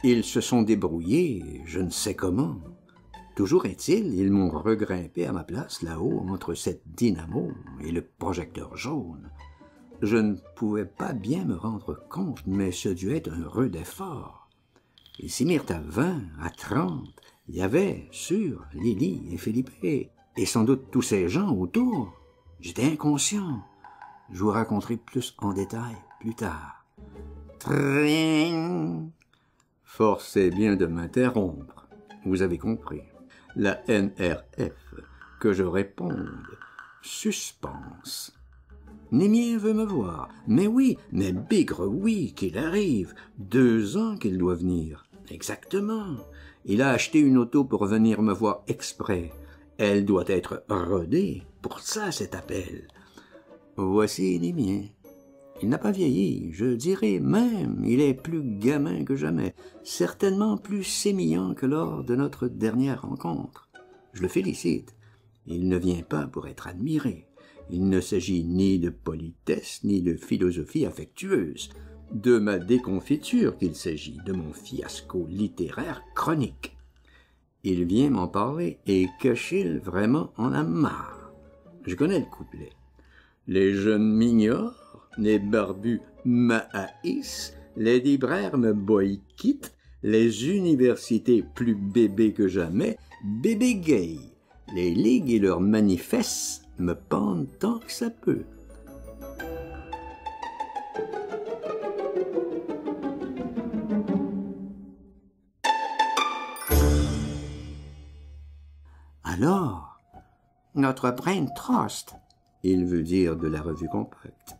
Ils se sont débrouillés, je ne sais comment. Toujours est-il, ils m'ont regrimpé à ma place là-haut entre cette dynamo et le projecteur jaune. Je ne pouvais pas bien me rendre compte, mais ce dut être un rude effort. Ils s'y mirent à 20, à 30. Il y avait, sûr, Lily et Philippe, et sans doute tous ces gens autour. J'étais inconscient. Je vous raconterai plus en détail plus tard. Tring! Force est bien de m'interrompre. Vous avez compris. La NRF, que je réponde. Suspense. Némien veut me voir. Mais oui, mais bigre oui, qu'il arrive. 2 ans qu'il doit venir. Exactement. Il a acheté une auto pour venir me voir exprès. Elle doit être rodée. Pour ça, cet appel. Voici Némien. Il n'a pas vieilli, je dirais même, il est plus gamin que jamais, certainement plus sémillant que lors de notre dernière rencontre. Je le félicite. Il ne vient pas pour être admiré. Il ne s'agit ni de politesse, ni de philosophie affectueuse. De ma déconfiture qu'il s'agit, de mon fiasco littéraire chronique. Il vient m'en parler, et Cachil vraiment en a marre. Je connais le couplet. Les jeunes m'ignorent, les barbus m'haïssent, les libraires me boycottent, les universités plus bébés que jamais, bébé gay. Les ligues et leurs manifestes me pendent tant que ça peut. Alors, notre brain trust, il veut dire de la revue compacte,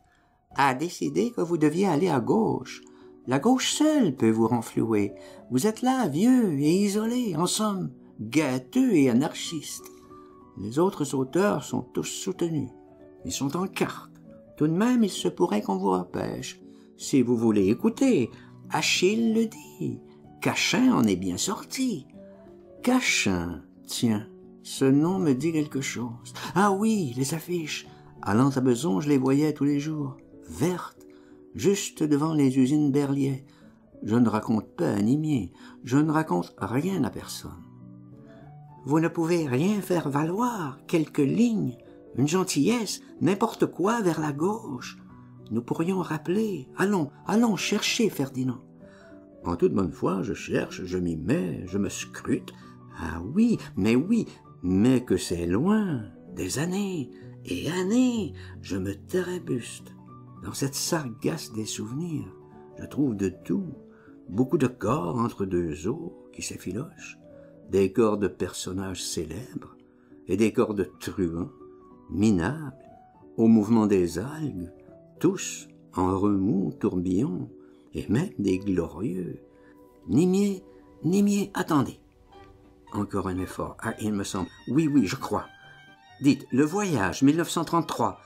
a décidé que vous deviez aller à gauche. La gauche seule peut vous renflouer. Vous êtes là, vieux et isolé, en somme, gâteux et anarchiste. Les autres auteurs sont tous soutenus. Ils sont en carte. Tout de même, il se pourrait qu'on vous repêche. Si vous voulez écouter, Achille le dit. Cachin en est bien sorti. Cachin, tiens, ce nom me dit quelque chose. Ah oui, les affiches. Allant à Beson, je les voyais tous les jours. Vertes, juste devant les usines Berliet. Je ne raconte pas à Némien, je ne raconte rien à personne. Vous ne pouvez rien faire valoir, quelques lignes, une gentillesse, n'importe quoi vers la gauche. Nous pourrions rappeler. Allons, allons, chercher Ferdinand. En toute bonne foi, je cherche, je m'y mets, je me scrute. Ah oui, mais que c'est loin, des années et années, je me trébuste. Dans cette sargasse des souvenirs, je trouve de tout, beaucoup de corps entre 2 eaux qui s'effilochent, des corps de personnages célèbres et des corps de truands, minables, au mouvement des algues, tous en remous tourbillons, et même des glorieux. Némien, attendez. Encore un effort. Ah, il me semble. Oui, je crois. Dites, le voyage, 1933.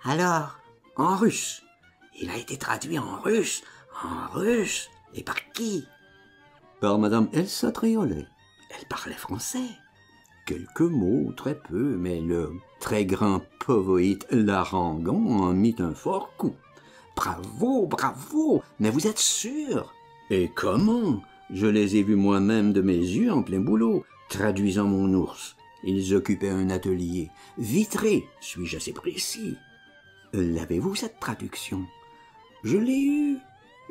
Alors, en russe. Il a été traduit en russe. En russe. Et par qui? Par Madame Elsa Triolet. Elle parlait français. Quelques mots, très peu, mais le très grand poète Larangon en mit un fort coup. Bravo, mais vous êtes sûr? Et comment? Je les ai vus moi-même de mes yeux en plein boulot, traduisant mon ours. Ils occupaient un atelier. Vitré, suis-je assez précis? L'avez-vous, cette traduction? Je l'ai eue,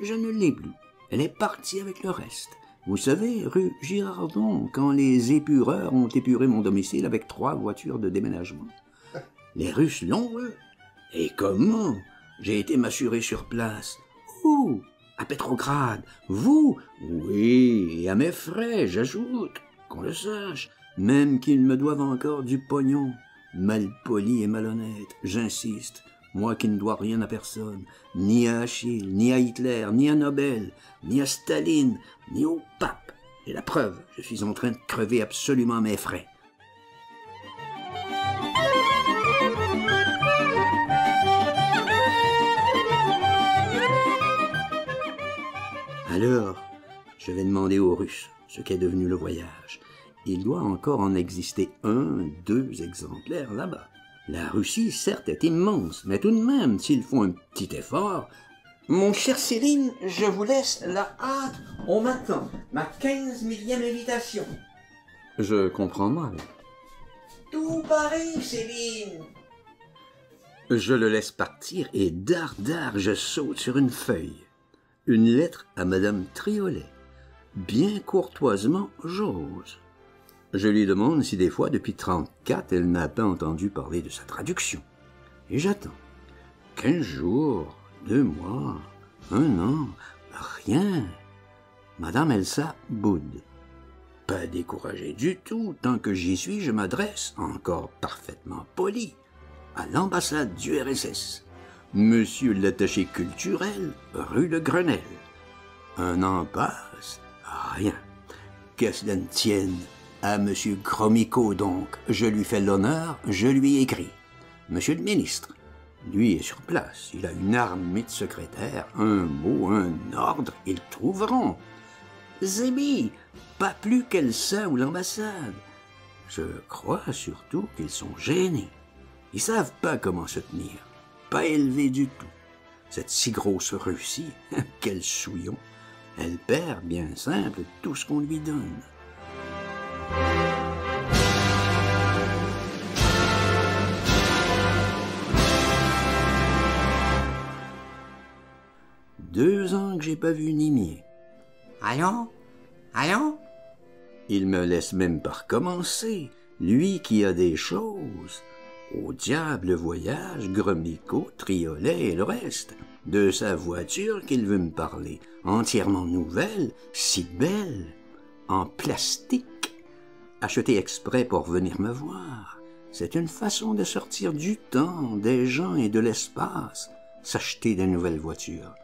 je ne l'ai plus. Elle est partie avec le reste. Vous savez, rue Girardon, quand les épureurs ont épuré mon domicile avec 3 voitures de déménagement. Les Russes l'ont, eux. Et comment? J'ai été m'assurer sur place. Où? À Pétrograd. Vous? Oui, et à mes frais, j'ajoute, qu'on le sache, même qu'ils me doivent encore du pognon. Malpoli et malhonnête, j'insiste, moi qui ne dois rien à personne, ni à Achille, ni à Hitler, ni à Nobel, ni à Staline, ni au pape. Et la preuve, je suis en train de crever absolument à mes frais. Alors, je vais demander aux Russes ce qu'est devenu le voyage. Il doit encore en exister 1, 2 exemplaires là-bas. La Russie, certes, est immense, mais tout de même, s'ils font un petit effort... Mon cher Céline, je vous laisse la hâte. On m'attend. Ma 15 millième invitation. Je comprends mal. Tout pareil, Céline. Je le laisse partir et dard, je saute sur une feuille. Une lettre à Madame Triolet. Bien courtoisement, j'ose. Je lui demande si des fois, depuis 34, elle n'a pas entendu parler de sa traduction. Et j'attends. 15 jours, 2 mois, 1 an, rien. Madame Elsa boude. Pas découragée du tout, tant que j'y suis, je m'adresse, encore parfaitement poli, à l'ambassade du RSS. Monsieur l'attaché culturel, rue de Grenelle. 1 an passe, rien. Que cela ne tienne. À Monsieur Gromyko, donc, je lui fais l'honneur, je lui écris. Monsieur le ministre, lui est sur place, il a une armée de secrétaires, un mot, un ordre, ils trouveront. Zébi, pas plus qu'Elsa ou l'ambassade. Je crois surtout qu'ils sont gênés. Ils savent pas comment se tenir, pas élevés du tout. Cette si grosse Russie, quel souillon, elle perd bien simple tout ce qu'on lui donne. Deux ans que j'ai pas vu Nimier. Allons? Il me laisse même pas recommencer, lui qui a des choses. Au diable le voyage, Gromyko, Triolet et le reste. De sa voiture qu'il veut me parler, entièrement nouvelle, si belle, en plastique, achetée exprès pour venir me voir. C'est une façon de sortir du temps, des gens et de l'espace, s'acheter de nouvelles voitures.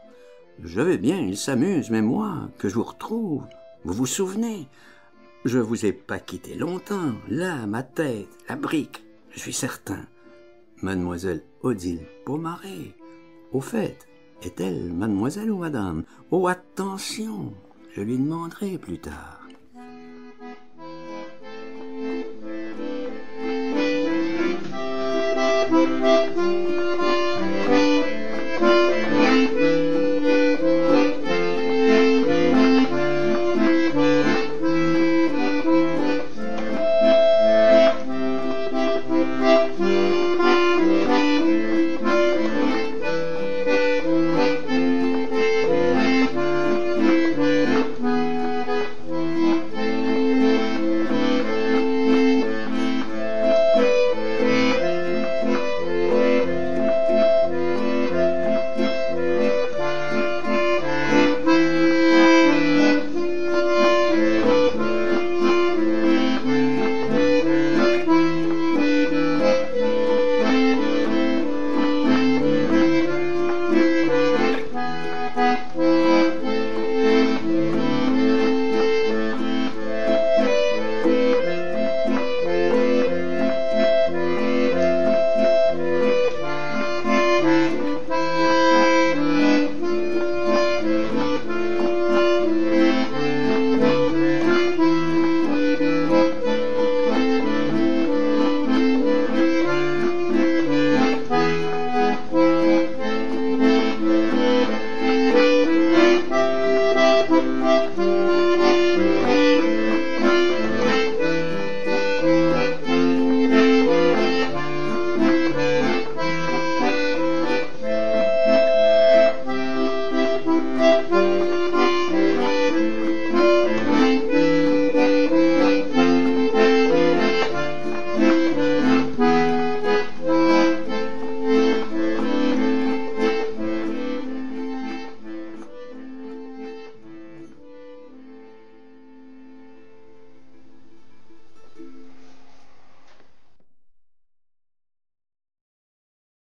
Je vais bien, il s'amuse, mais moi, que je vous retrouve, vous vous souvenez? Je vous ai pas quitté longtemps, là, ma tête, la brique, je suis certain. Mademoiselle Odile Pomaré, au fait, est-elle mademoiselle ou madame? Oh, attention, je lui demanderai plus tard.